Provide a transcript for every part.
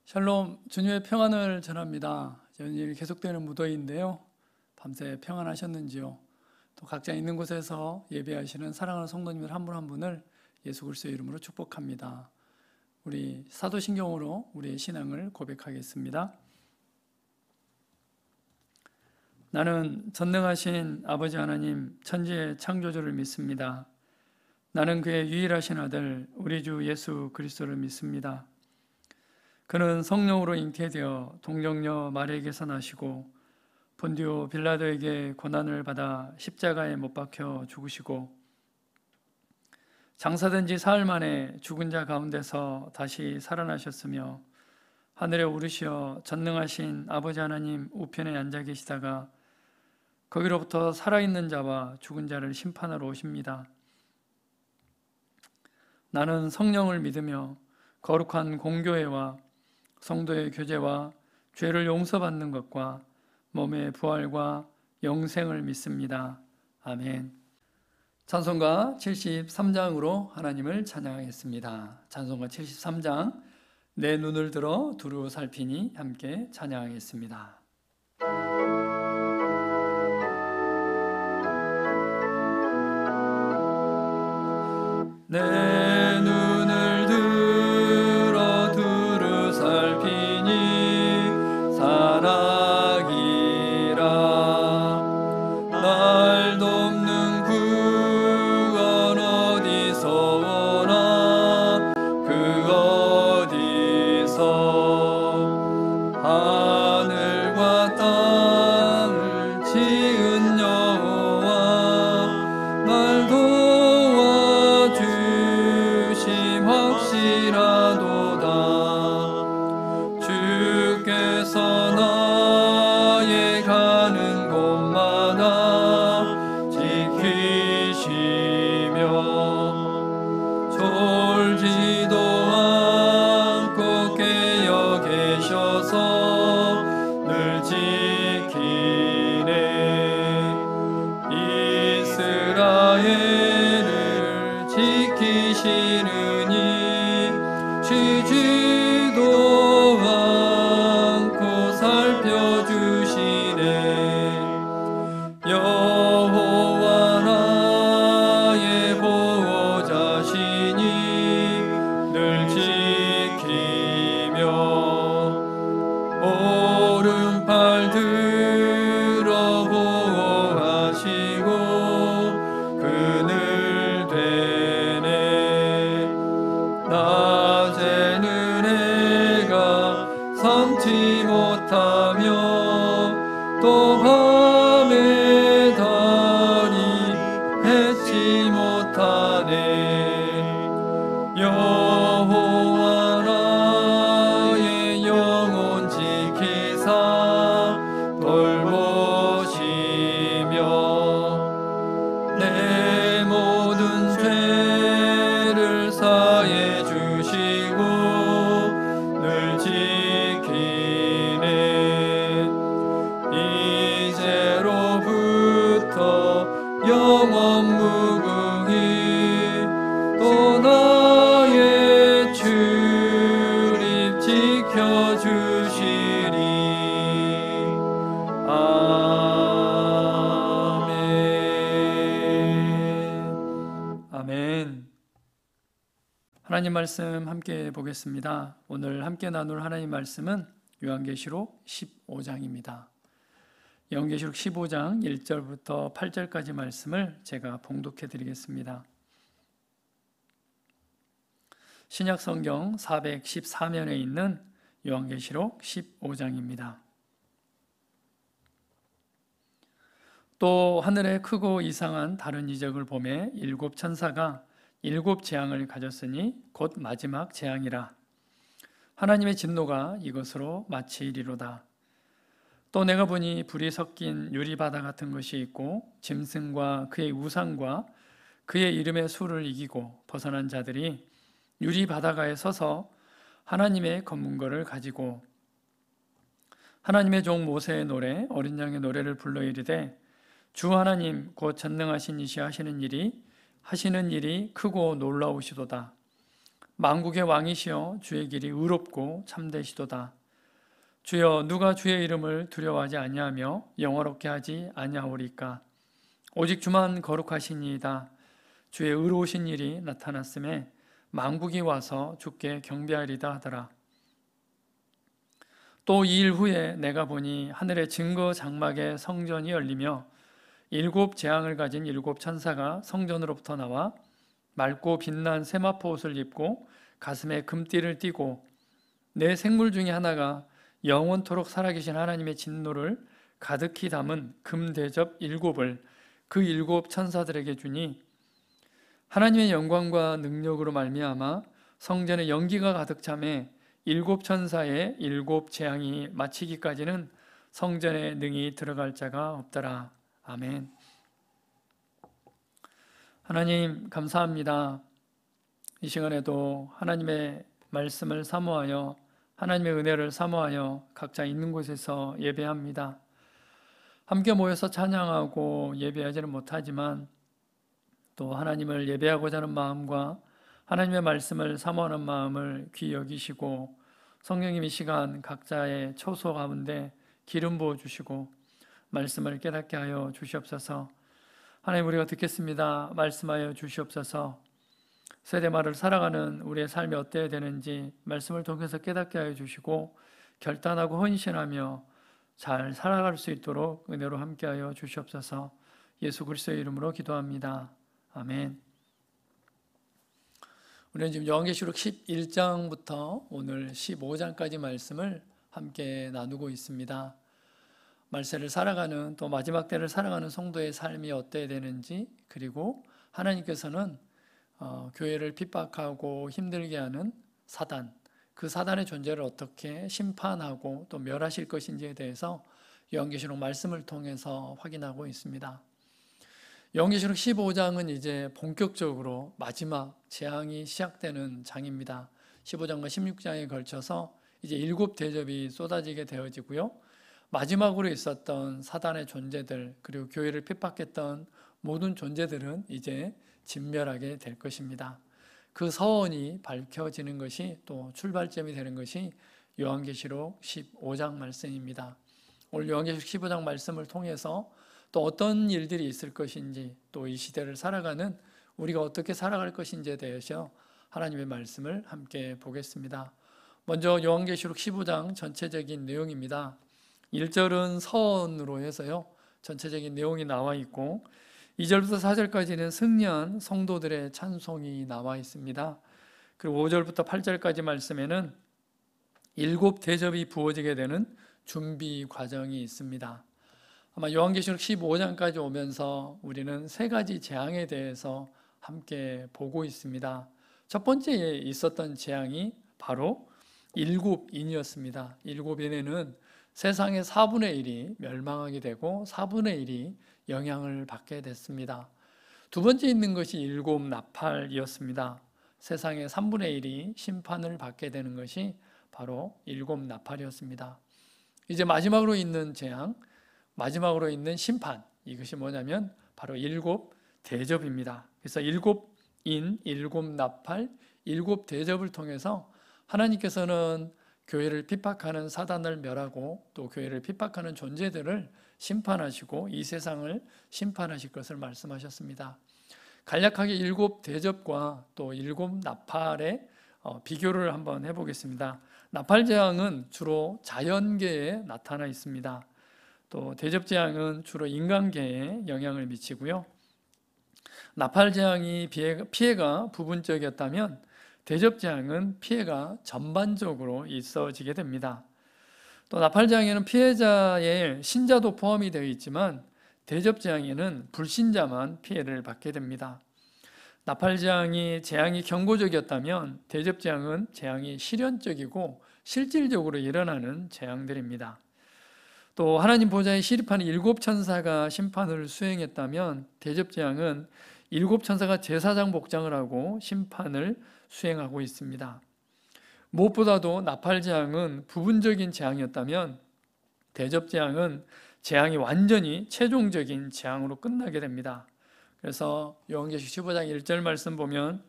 샬롬, 주님의 평안을 전합니다. 연일 계속되는 무더위인데요. 밤새 평안하셨는지요? 또 각자 있는 곳에서 예배하시는 사랑하는 성도님들 한 분 한 분을 예수 그리스도의 이름으로 축복합니다. 우리 사도신경으로 우리의 신앙을 고백하겠습니다. 나는 전능하신 아버지 하나님 천지의 창조주를 믿습니다. 나는 그의 유일하신 아들 우리 주 예수 그리스도를 믿습니다. 그는 성령으로 잉태되어 동정녀 마리아에게서 나시고 본디오 빌라도에게 고난을 받아 십자가에 못 박혀 죽으시고 장사된 지 사흘 만에 죽은 자 가운데서 다시 살아나셨으며 하늘에 오르시어 전능하신 아버지 하나님 우편에 앉아 계시다가 거기로부터 살아있는 자와 죽은 자를 심판하러 오십니다. 나는 성령을 믿으며 거룩한 공교회와 성도의 교제와 죄를 용서받는 것과 몸의 부활과 영생을 믿습니다. 아멘. 찬송가 73장으로 하나님을 찬양하겠습니다. 찬송가 73장 내 눈을 들어 두루 살피니 함께 찬양하겠습니다. 내 눈을 들어 두루 살피니 사랑이라 날 돕는 구원 어디서 오나 그 어디서 하늘과 땅을 지은 여호와 날 도와주심 확실하도다. 주께서 나의 가는 곳마다 지키시며 졸지도 않고 깨어 계셔서 늘 지키네. 이스라엘을 지키시느니 쉬지도 않고 살펴주시네. 여호와 나의 보호자시니 늘 지키며 오른팔 들어 보호하시고 그늘 되네. 낮에는 해가 삼지 못하며 또 밤에 달이 해치 못하네. 여호와 나의 영혼 지키사 돌보시며 내 모든 죄를 사해 주시고 늘 지키네. 이제로부터 영원 무궁히 또 나의 출입 지켜주시리. 아멘. 아멘. 하나님 말씀 함께 보겠습니다. 오늘 함께 나눌 하나님 말씀은 요한계시록 15장입니다. 요한계시록 15장 1절부터 8절까지 말씀을 제가 봉독해 드리겠습니다. 신약성경 414면에 있는 요한계시록 15장입니다. 또 하늘에 크고 이상한 다른 이적을 보매 일곱 천사가 일곱 재앙을 가졌으니 곧 마지막 재앙이라. 하나님의 진노가 이것으로 마치리로다. 또 내가 보니 불이 섞인 유리바다 같은 것이 있고 짐승과 그의 우상과 그의 이름의 수를 이기고 벗어난 자들이 유리바다가에 서서 하나님의 검문고를 가지고 하나님의 종 모세의 노래 어린 양의 노래를 불러 이르되 주 하나님 곧 전능하신 이시 하시는 일이 크고 놀라우시도다. 만국의 왕이시여 주의 길이 의롭고 참되시도다. 주여 누가 주의 이름을 두려워하지 아니하며 영화롭게 하지 아니하오리까. 오직 주만 거룩하시니이다. 주의 의로우신 일이 나타났음에 만국이 와서 주께 경배하리다 하더라. 또 2일 후에 내가 보니 하늘의 증거 장막의 성전이 열리며 7 재앙을 가진 7 천사가 성전으로부터 나와 맑고 빛난 세마포 옷을 입고 가슴에 금띠를 띠고 네 생물 중에 하나가 영원토록 살아계신 하나님의 진노를 가득히 담은 금대접 7을 그 7 천사들에게 주니 하나님의 영광과 능력으로 말미암아 성전에 연기가 가득 차매 7 천사의 7 재앙이 마치기까지는 성전에 능히 들어갈 자가 없더라. 아멘. 하나님 감사합니다. 이 시간에도 하나님의 말씀을 사모하여 하나님의 은혜를 사모하여 각자 있는 곳에서 예배합니다. 함께 모여서 찬양하고 예배하지는 못하지만 또 하나님을 예배하고자 하는 마음과 하나님의 말씀을 사모하는 마음을 귀히 여기시고 성령님 이 시간 각자의 처소 가운데 기름 부어주시고 말씀을 깨닫게 하여 주시옵소서. 하나님 우리가 듣겠습니다. 말씀하여 주시옵소서. 세대말을 살아가는 우리의 삶이 어때야 되는지 말씀을 통해서 깨닫게 하여 주시고 결단하고 헌신하며 잘 살아갈 수 있도록 은혜로 함께하여 주시옵소서. 예수 그리스도의 이름으로 기도합니다. 아멘. 우리는 지금 요한계시록 11장부터 오늘 15장까지 말씀을 함께 나누고 있습니다. 말세를 살아가는 또 마지막 때를 살아가는 성도의 삶이 어때야 되는지, 그리고 하나님께서는 교회를 핍박하고 힘들게 하는 사단, 그 사단의 존재를 어떻게 심판하고 또 멸하실 것인지에 대해서 요한계시록 말씀을 통해서 확인하고 있습니다. 요한계시록 15장은 이제 본격적으로 마지막 재앙이 시작되는 장입니다. 15장과 16장에 걸쳐서 이제 7 대접이 쏟아지게 되어지고요. 마지막으로 있었던 사단의 존재들, 그리고 교회를 핍박했던 모든 존재들은 이제 진멸하게 될 것입니다. 그 서원이 밝혀지는 것이 또 출발점이 되는 것이 요한계시록 15장 말씀입니다. 오늘 요한계시록 15장 말씀을 통해서 또 어떤 일들이 있을 것인지, 또 이 시대를 살아가는 우리가 어떻게 살아갈 것인지에 대해서 하나님의 말씀을 함께 보겠습니다. 먼저 요한계시록 15장 전체적인 내용입니다. 1절은 서원으로 해서요, 전체적인 내용이 나와 있고 2절부터 4절까지는 승리한 성도들의 찬송이 나와 있습니다. 그리고 5절부터 8절까지 말씀에는 7 대접이 부어지게 되는 준비 과정이 있습니다. 아마 요한계시록 15장까지 오면서 우리는 3가지 재앙에 대해서 함께 보고 있습니다. 첫 번째에 있었던 재앙이 바로 7인이었습니다. 7인에는 세상의 4분의 1이 멸망하게 되고 4분의 1이 영향을 받게 됐습니다. 두 번째 있는 것이 7 나팔이었습니다. 세상의 3분의 1이 심판을 받게 되는 것이 바로 7 나팔이었습니다. 이제 마지막으로 있는 재앙, 마지막으로 있는 심판, 이것이 뭐냐면 바로 7 대접입니다. 그래서 7인, 7 나팔, 7 대접을 통해서 하나님께서는 교회를 핍박하는 사단을 멸하고 또 교회를 핍박하는 존재들을 심판하시고 이 세상을 심판하실 것을 말씀하셨습니다. 간략하게 7 대접과 또 7 나팔의 비교를 한번 해보겠습니다. 나팔 재앙은 주로 자연계에 나타나 있습니다. 또 대접 재앙은 주로 인간계에 영향을 미치고요. 나팔 재앙이 피해가 부분적이었다면 대접 재앙은 피해가 전반적으로 있어지게 됩니다. 또 나팔 재앙에는 피해자의 신자도 포함이 되어 있지만 대접 재앙에는 불신자만 피해를 받게 됩니다. 나팔 재앙이 경고적이었다면 대접 재앙은 재앙이 실현적이고 실질적으로 일어나는 재앙들입니다. 또 하나님 보좌에 시립하는 7 천사가 심판을 수행했다면 대접 재앙은 7 천사가 제사장 복장을 하고 심판을 수행하고 있습니다. 무엇보다도 나팔 재앙은 부분적인 재앙이었다면 대접 재앙은 재앙이 완전히 최종적인 재앙으로 끝나게 됩니다. 그래서 요한계시록 15장 1절 말씀 보면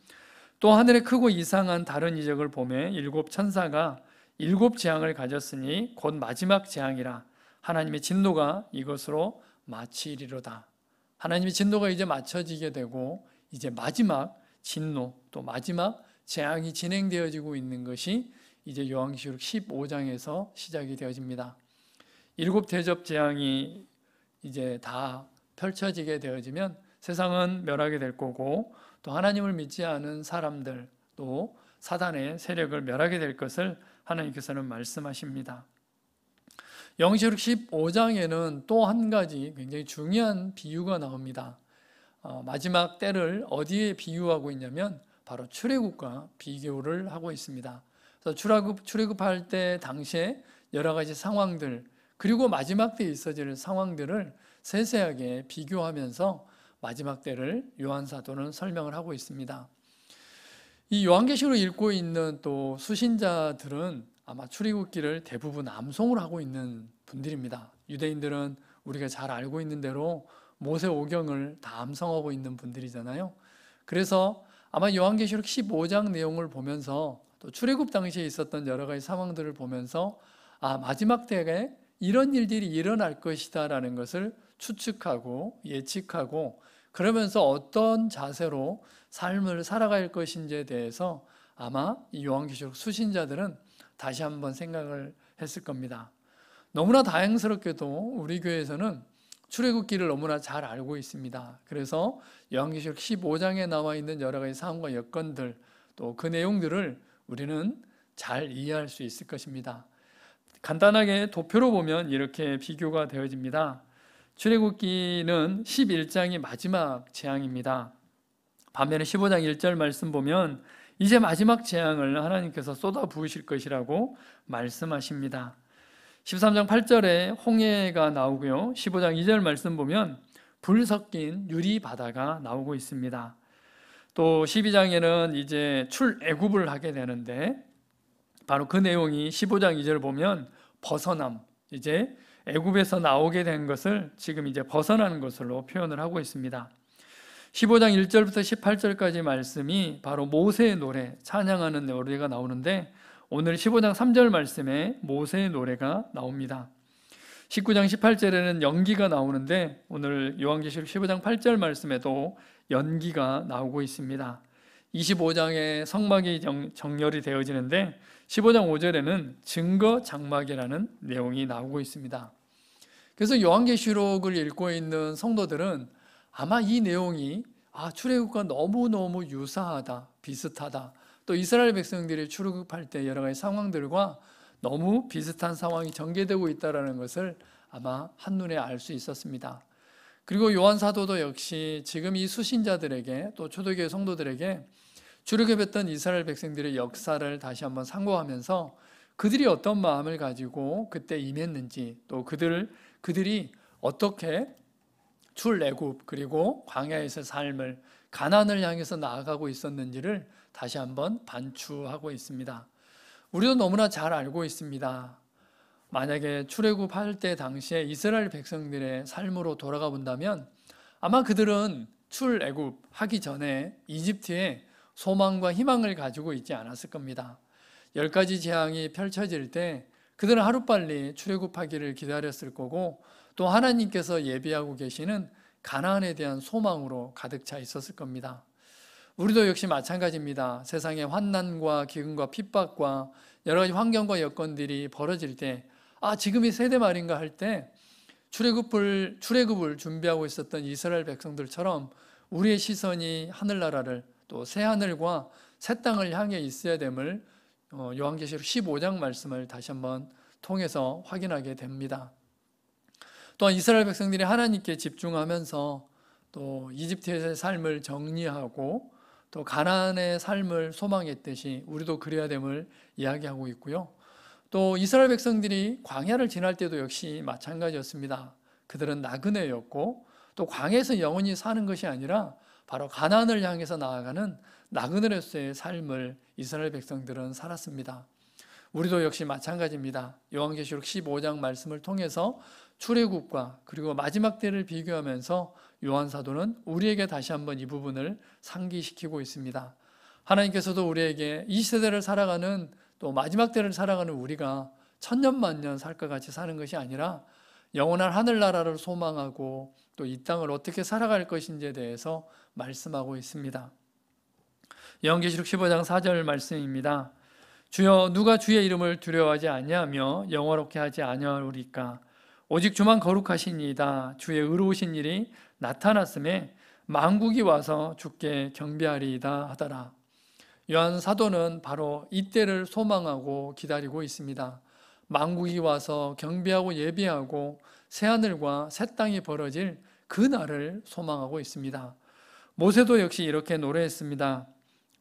또 하늘에 크고 이상한 다른 이적을 보매 일곱 천사가 일곱 재앙을 가졌으니 곧 마지막 재앙이라. 하나님의 진노가 이것으로 마치리로다. 하나님의 진노가 이제 맞춰지게 되고 이제 마지막 진노 또 마지막 재앙이 진행되어지고 있는 것이 이제 요한계시록 15장에서 시작이 되어집니다. 일곱 대접 재앙이 이제 다 펼쳐지게 되어지면 세상은 멸하게 될 거고 또 하나님을 믿지 않은 사람들 또 사단의 세력을 멸하게 될 것을 하나님께서는 말씀하십니다. 요한계시록 15장에는 또 한 가지 굉장히 중요한 비유가 나옵니다. 마지막 때를 어디에 비유하고 있냐면 바로 출애굽과 비교를 하고 있습니다. 그래서 출애굽할 때 당시에 여러 가지 상황들 그리고 마지막 때에 있어질 상황들을 세세하게 비교하면서 마지막 때를 요한 사도는 설명을 하고 있습니다. 이 요한계시록을 읽고 있는 또 수신자들은 아마 출애굽기를 대부분 암송을 하고 있는 분들입니다. 유대인들은 우리가 잘 알고 있는 대로 모세오경을 다 암송하고 있는 분들이잖아요. 그래서 아마 요한계시록 15장 내용을 보면서 또 출애굽 당시에 있었던 여러 가지 상황들을 보면서 마지막 때에 이런 일들이 일어날 것이다 라는 것을 추측하고 예측하고 그러면서 어떤 자세로 삶을 살아갈 것인지에 대해서 아마 이 요한계시록 수신자들은 다시 한번 생각을 했을 겁니다. 너무나 다행스럽게도 우리 교회에서는 출애굽기를 너무나 잘 알고 있습니다. 그래서 요한계시록 15장에 나와 있는 여러 가지 상황과 여건들 또 그 내용들을 우리는 잘 이해할 수 있을 것입니다. 간단하게 도표로 보면 이렇게 비교가 되어집니다. 출애굽기는 11장이 마지막 재앙입니다. 반면에 15장 1절 말씀 보면 이제 마지막 재앙을 하나님께서 쏟아 부으실 것이라고 말씀하십니다. 13장 8절에 홍해가 나오고요. 15장 2절 말씀 보면 불 섞인 유리 바다가 나오고 있습니다. 또 12장에는 이제 출애굽을 하게 되는데 바로 그 내용이 15장 2절을 보면 벗어남, 이제 애굽에서 나오게 된 것을 지금 이제 벗어나는 것으로 표현을 하고 있습니다. 15장 1절부터 18절까지 말씀이 바로 모세의 노래, 찬양하는 노래가 나오는데 오늘 15장 3절 말씀에 모세의 노래가 나옵니다. 19장 18절에는 연기가 나오는데 오늘 요한계시록 15장 8절 말씀에도 연기가 나오고 있습니다. 25장에 성막이 정렬이 되어지는데 15장 5절에는 증거 장막이라는 내용이 나오고 있습니다. 그래서 요한계시록을 읽고 있는 성도들은 아마 이 내용이 출애굽과 너무너무 유사하다, 비슷하다. 또 이스라엘 백성들이 출애굽할 때 여러 가지 상황들과 너무 비슷한 상황이 전개되고 있다는 것을 아마 한눈에 알 수 있었습니다. 그리고 요한 사도도 역시 지금 이 수신자들에게 또 초대교회 성도들에게 출애굽했던 이스라엘 백성들의 역사를 다시 한번 상고하면서 그들이 어떤 마음을 가지고 그때 임했는지 또 그들이 어떻게 출애굽 그리고 광야에서 삶을 가나안을 향해서 나아가고 있었는지를 다시 한번 반추하고 있습니다. 우리도 너무나 잘 알고 있습니다. 만약에 출애굽할 때 당시에 이스라엘 백성들의 삶으로 돌아가 본다면 아마 그들은 출애굽하기 전에 이집트에 소망과 희망을 가지고 있지 않았을 겁니다. 10가지 재앙이 펼쳐질 때 그들은 하루빨리 출애굽하기를 기다렸을 거고 또 하나님께서 예비하고 계시는 가나안에 대한 소망으로 가득 차 있었을 겁니다. 우리도 역시 마찬가지입니다. 세상의 환난과 기근과 핍박과 여러 가지 환경과 여건들이 벌어질 때 지금이 세대 말인가 할 때 출애굽을 준비하고 있었던 이스라엘 백성들처럼 우리의 시선이 하늘나라를 또 새하늘과 새 땅을 향해 있어야 됨을 요한계시록 15장 말씀을 다시 한번 통해서 확인하게 됩니다. 또한 이스라엘 백성들이 하나님께 집중하면서 또 이집트에서의 삶을 정리하고 또 가나안의 삶을 소망했듯이 우리도 그래야 됨을 이야기하고 있고요. 또 이스라엘 백성들이 광야를 지날 때도 역시 마찬가지였습니다. 그들은 나그네였고 또 광야에서 영원히 사는 것이 아니라 바로 가나안을 향해서 나아가는 나그네로서의 삶을 이스라엘 백성들은 살았습니다. 우리도 역시 마찬가지입니다. 요한계시록 15장 말씀을 통해서 출애굽과 그리고 마지막 때를 비교하면서 요한 사도는 우리에게 다시 한번 이 부분을 상기시키고 있습니다. 하나님께서도 우리에게 이 시대를 살아가는, 또 마지막 때를 살아가는 우리가 천년만년 살 것 같이 사는 것이 아니라 영원한 하늘나라를 소망하고 또 이 땅을 어떻게 살아갈 것인지에 대해서 말씀하고 있습니다. 요한계시록 15장 4절 말씀입니다. 주여, 누가 주의 이름을 두려워하지 아니하며 영화롭게 하지 아니하리까? 오직 주만 거룩하시니이다. 주의 의로우신 일이 나타났음에 만국이 와서 주께 경배하리이다 하더라. 요한 사도는 바로 이때를 소망하고 기다리고 있습니다. 만국이 와서 경배하고 예배하고 새하늘과 새 땅이 벌어질 그 날을 소망하고 있습니다. 모세도 역시 이렇게 노래했습니다.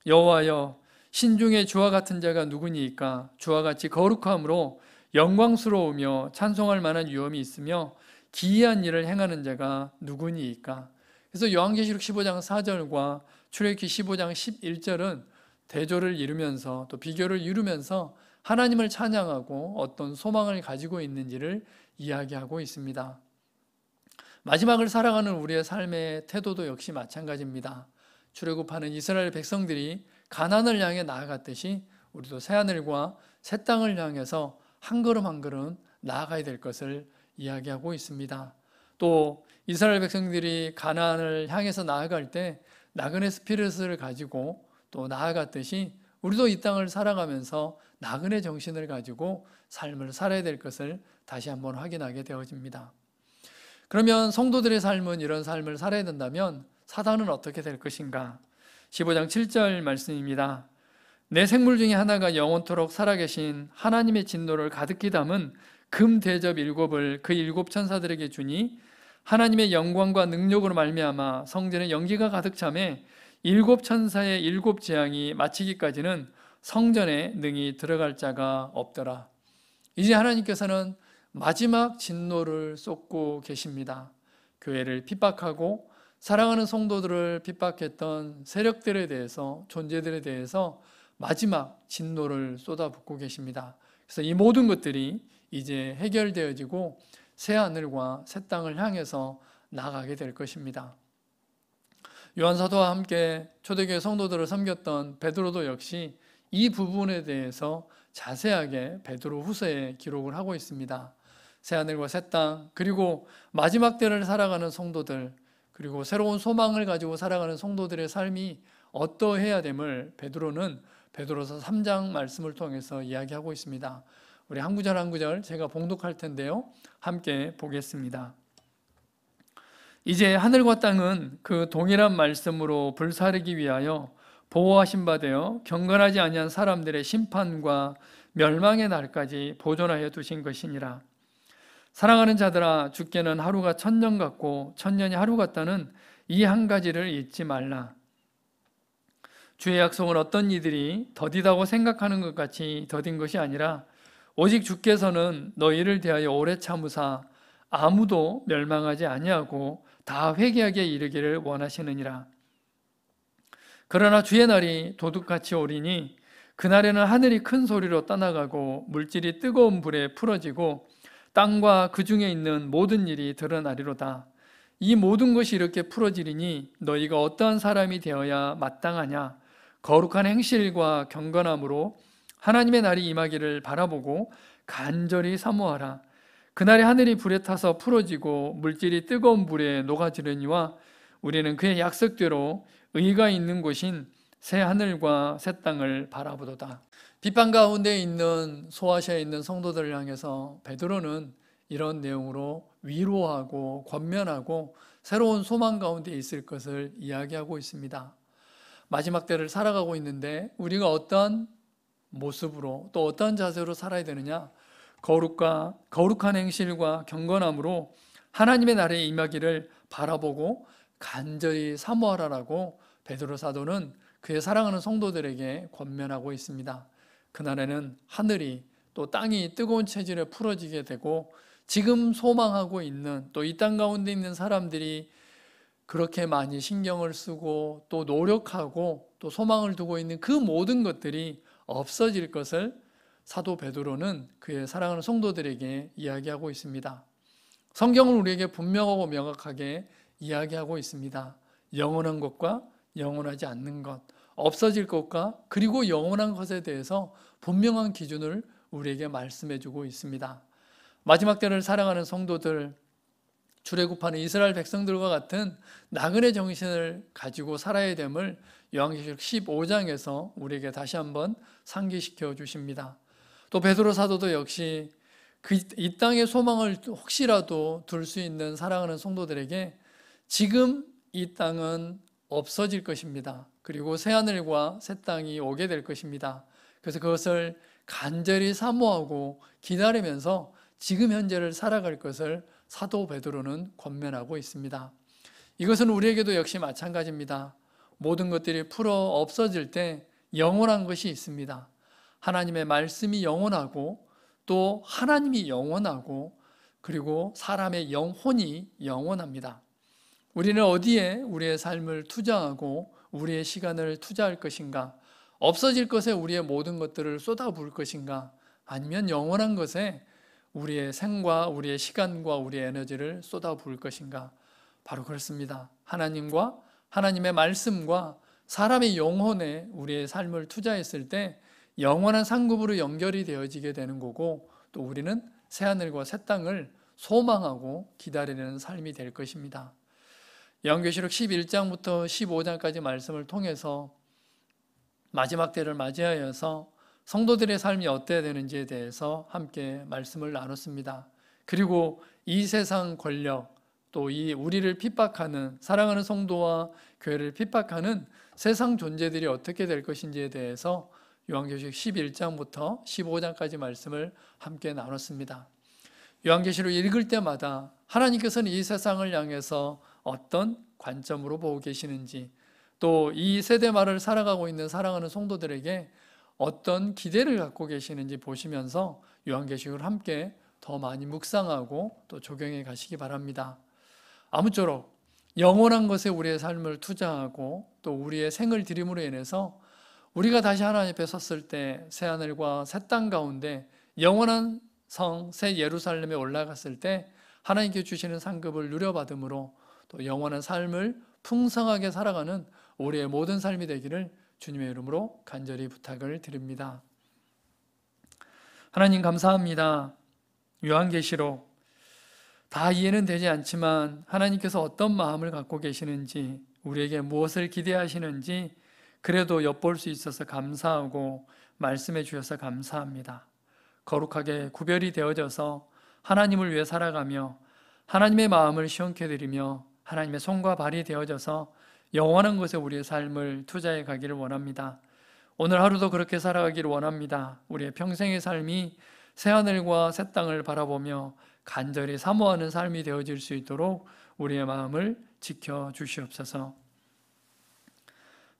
여호와여, 신중에 주와 같은 자가 누구니이까? 주와 같이 거룩함으로 영광스러우며 찬송할 만한 유엄이 있으며 기이한 일을 행하는 자가 누구니이까? 그래서 요한계시록 15장 4절과 출애굽기 15장 11절은 대조를 이루면서 또 비교를 이루면서 하나님을 찬양하고 어떤 소망을 가지고 있는지를 이야기하고 있습니다. 마지막을 살아가는 우리의 삶의 태도도 역시 마찬가지입니다. 출애굽하는 이스라엘 백성들이 가나안을 향해 나아갔듯이 우리도 새하늘과 새 땅을 향해서 한 걸음 한 걸음 나아가야 될 것을 이야기하고 있습니다. 또 이스라엘 백성들이 가나안을 향해서 나아갈 때 나그네 스피릿을 가지고 또 나아갔듯이 우리도 이 땅을 살아가면서 나그네 정신을 가지고 삶을 살아야 될 것을 다시 한번 확인하게 되어집니다. 그러면 성도들의 삶은 이런 삶을 살아야 된다면 사단은 어떻게 될 것인가? 15장 7절 말씀입니다. 내 생물 중에 하나가 영원토록 살아계신 하나님의 진노를 가득히 담은 금 대접 7을 그 7 천사들에게 주니 하나님의 영광과 능력으로 말미암아 성전에 연기가 가득 차매 7 천사의 7 재앙이 마치기까지는 성전에 능히 들어갈 자가 없더라. 이제 하나님께서는 마지막 진노를 쏟고 계십니다. 교회를 핍박하고 사랑하는 성도들을 핍박했던 세력들에 대해서, 존재들에 대해서 마지막 진노를 쏟아붓고 계십니다. 그래서 이 모든 것들이 이제 해결되어지고 새 하늘과 새 땅을 향해서 나아가게 될 것입니다. 요한사도와 함께 초대교회 성도들을 섬겼던 베드로도 역시 이 부분에 대해서 자세하게 베드로 후서에 기록을 하고 있습니다. 새하늘과 새 땅, 그리고 마지막 때를 살아가는 성도들, 그리고 새로운 소망을 가지고 살아가는 성도들의 삶이 어떠해야 됨을 베드로는 베드로서 3장 말씀을 통해서 이야기하고 있습니다. 우리 한 구절 한 구절 제가 봉독할 텐데요, 함께 보겠습니다. 이제 하늘과 땅은 그 동일한 말씀으로 불사르기 위하여 보호하신 바 되어 경건하지 아니한 사람들의 심판과 멸망의 날까지 보존하여 두신 것이니라. 사랑하는 자들아, 주께는 하루가 1000년 같고 1000년이 하루 같다는 이 한 가지를 잊지 말라. 주의 약속은 어떤 이들이 더디다고 생각하는 것 같이 더딘 것이 아니라 오직 주께서는 너희를 대하여 오래 참으사 아무도 멸망하지 아니하고 다 회개하게 이르기를 원하시느니라. 그러나 주의 날이 도둑같이 오리니 그날에는 하늘이 큰 소리로 떠나가고 물질이 뜨거운 불에 풀어지고 땅과 그 중에 있는 모든 일이 드러나리로다. 이 모든 것이 이렇게 풀어지리니 너희가 어떠한 사람이 되어야 마땅하냐? 거룩한 행실과 경건함으로 하나님의 날이 임하기를 바라보고 간절히 사모하라. 그날에 하늘이 불에 타서 풀어지고 물질이 뜨거운 불에 녹아지려니와 우리는 그의 약속대로 의가 있는 곳인 새 하늘과 새 땅을 바라보도다. 비판 가운데 있는 소아시아에 있는 성도들을 향해서 베드로는 이런 내용으로 위로하고 권면하고 새로운 소망 가운데 있을 것을 이야기하고 있습니다. 마지막 때를 살아가고 있는데 우리가 어떠한 모습으로 또 어떠한 자세로 살아야 되느냐? 거룩한 행실과 경건함으로 하나님의 날에 임하기를 바라보고 간절히 사모하라라고 베드로 사도는 그의 사랑하는 성도들에게 권면하고 있습니다. 그날에는 하늘이 또 땅이 뜨거운 체질에 풀어지게 되고 지금 소망하고 있는 또 이 땅 가운데 있는 사람들이 그렇게 많이 신경을 쓰고 또 노력하고 또 소망을 두고 있는 그 모든 것들이 없어질 것을 사도 베드로는 그의 사랑하는 성도들에게 이야기하고 있습니다. 성경은 우리에게 분명하고 명확하게 이야기하고 있습니다. 영원한 것과 영원하지 않는 것, 없어질 것과 그리고 영원한 것에 대해서 분명한 기준을 우리에게 말씀해 주고 있습니다. 마지막 때를 살아가는 성도들, 출애굽하는 이스라엘 백성들과 같은 나그네 정신을 가지고 살아야 됨을 요한계시록 15장에서 우리에게 다시 한번 상기시켜 주십니다. 또 베드로 사도도 역시 이 땅의 소망을 혹시라도 둘 수 있는 사랑하는 성도들에게 지금 이 땅은 없어질 것입니다. 그리고 새하늘과 새 땅이 오게 될 것입니다. 그래서 그것을 간절히 사모하고 기다리면서 지금 현재를 살아갈 것을 사도 베드로는 권면하고 있습니다. 이것은 우리에게도 역시 마찬가지입니다. 모든 것들이 풀어 없어질 때 영원한 것이 있습니다. 하나님의 말씀이 영원하고 또 하나님이 영원하고 그리고 사람의 영혼이 영원합니다. 우리는 어디에 우리의 삶을 투자하고 우리의 시간을 투자할 것인가? 없어질 것에 우리의 모든 것들을 쏟아부을 것인가? 아니면 영원한 것에 우리의 생과 우리의 시간과 우리의 에너지를 쏟아부을 것인가? 바로 그렇습니다. 하나님과 하나님의 말씀과 사람의 영혼에 우리의 삶을 투자했을 때 영원한 상급으로 연결이 되어지게 되는 거고, 또 우리는 새하늘과 새 땅을 소망하고 기다리는 삶이 될 것입니다. 요한계시록 11장부터 15장까지 말씀을 통해서 마지막 때를 맞이하여서 성도들의 삶이 어때야 되는지에 대해서 함께 말씀을 나눴습니다. 그리고 이 세상 권력, 또 이 우리를 핍박하는, 사랑하는 성도와 교회를 핍박하는 세상 존재들이 어떻게 될 것인지에 대해서 요한계시록 11장부터 15장까지 말씀을 함께 나눴습니다. 요한계시록 읽을 때마다 하나님께서는 이 세상을 향해서 어떤 관점으로 보고 계시는지, 또 이 세대 말을 살아가고 있는 사랑하는 성도들에게 어떤 기대를 갖고 계시는지 보시면서 요한계시록을 함께 더 많이 묵상하고 또 적용해 가시기 바랍니다. 아무쪼록 영원한 것에 우리의 삶을 투자하고 또 우리의 생을 드림으로 인해서 우리가 다시 하나님 앞에 섰을 때 새하늘과 새 땅 가운데 영원한 성 새 예루살렘에 올라갔을 때 하나님께 주시는 상급을 누려받음으로 또 영원한 삶을 풍성하게 살아가는 우리의 모든 삶이 되기를 주님의 이름으로 간절히 부탁을 드립니다. 하나님 감사합니다. 요한계시록 다 이해는 되지 않지만 하나님께서 어떤 마음을 갖고 계시는지, 우리에게 무엇을 기대하시는지 그래도 엿볼 수 있어서 감사하고 말씀해 주셔서 감사합니다. 거룩하게 구별이 되어져서 하나님을 위해 살아가며 하나님의 마음을 시원케 드리며 하나님의 손과 발이 되어져서 영원한 것에 우리의 삶을 투자해 가기를 원합니다. 오늘 하루도 그렇게 살아가기를 원합니다. 우리의 평생의 삶이 새하늘과 새 땅을 바라보며 간절히 사모하는 삶이 되어질 수 있도록 우리의 마음을 지켜주시옵소서.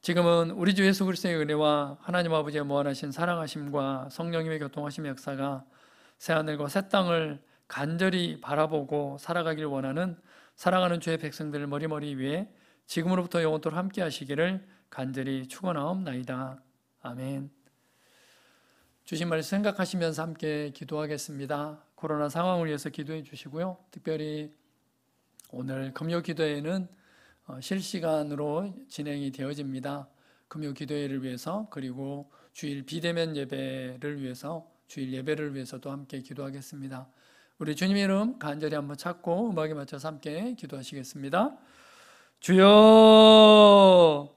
지금은 우리 주 예수 그리스도의 은혜와 하나님 아버지의 무한하신 사랑하심과 성령님의 교통하심의 역사가 새하늘과 새 땅을 간절히 바라보고 살아가기를 원하는 사랑하는 주의 백성들을 머리머리 위에 지금으로부터 영원토록 함께 하시기를 간절히 축원하옵나이다. 아멘. 주신 말씀 생각하시면서 함께 기도하겠습니다. 코로나 상황을 위해서 기도해 주시고요. 특별히 오늘 금요 기도회는 실시간으로 진행이 되어집니다. 금요 기도회를 위해서, 그리고 주일 비대면 예배를 위해서, 주일 예배를 위해서도 함께 기도하겠습니다. 우리 주님의 이름 간절히 한번 찾고 음악에 맞춰서 함께 기도하시겠습니다. 주여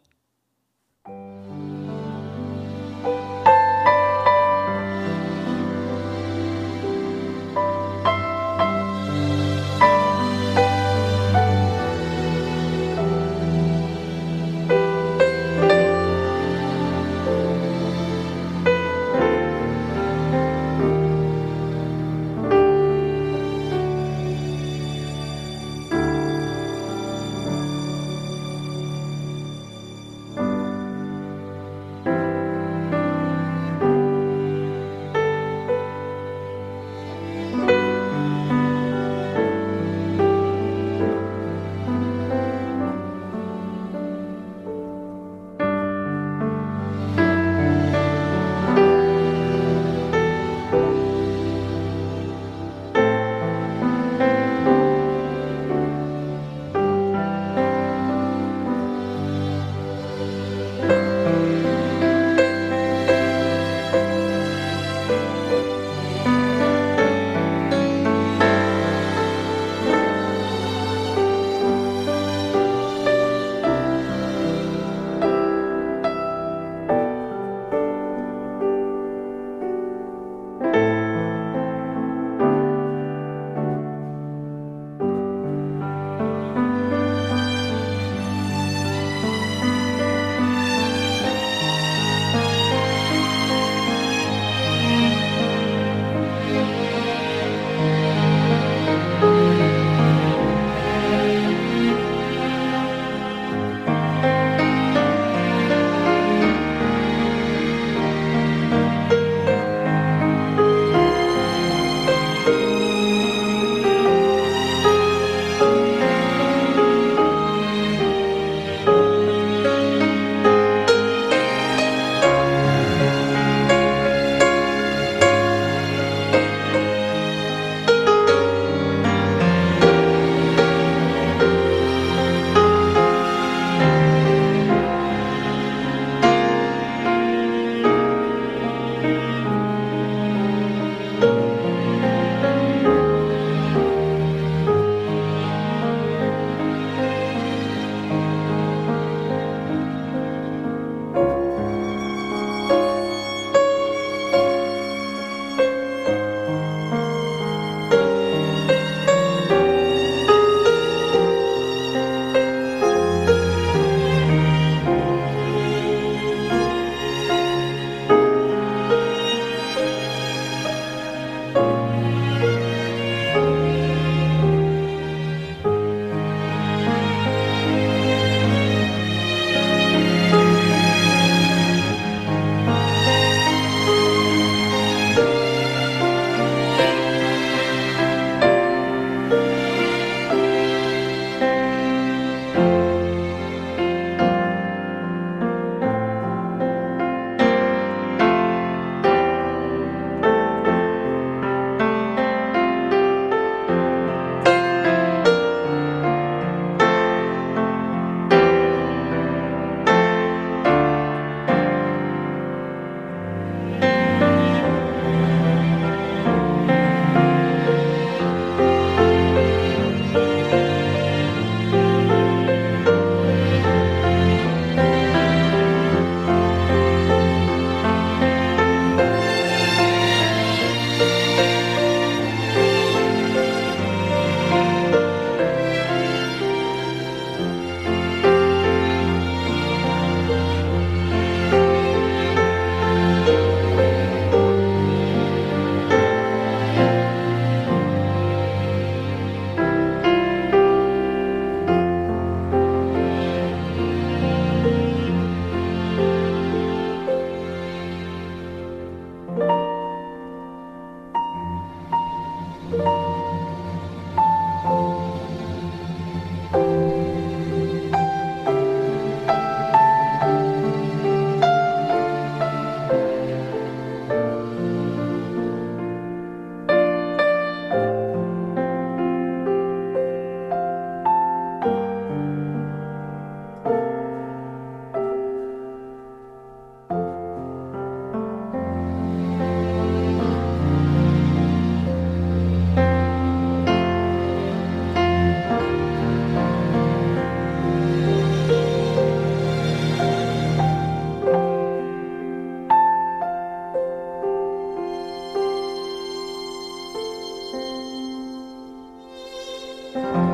아멘.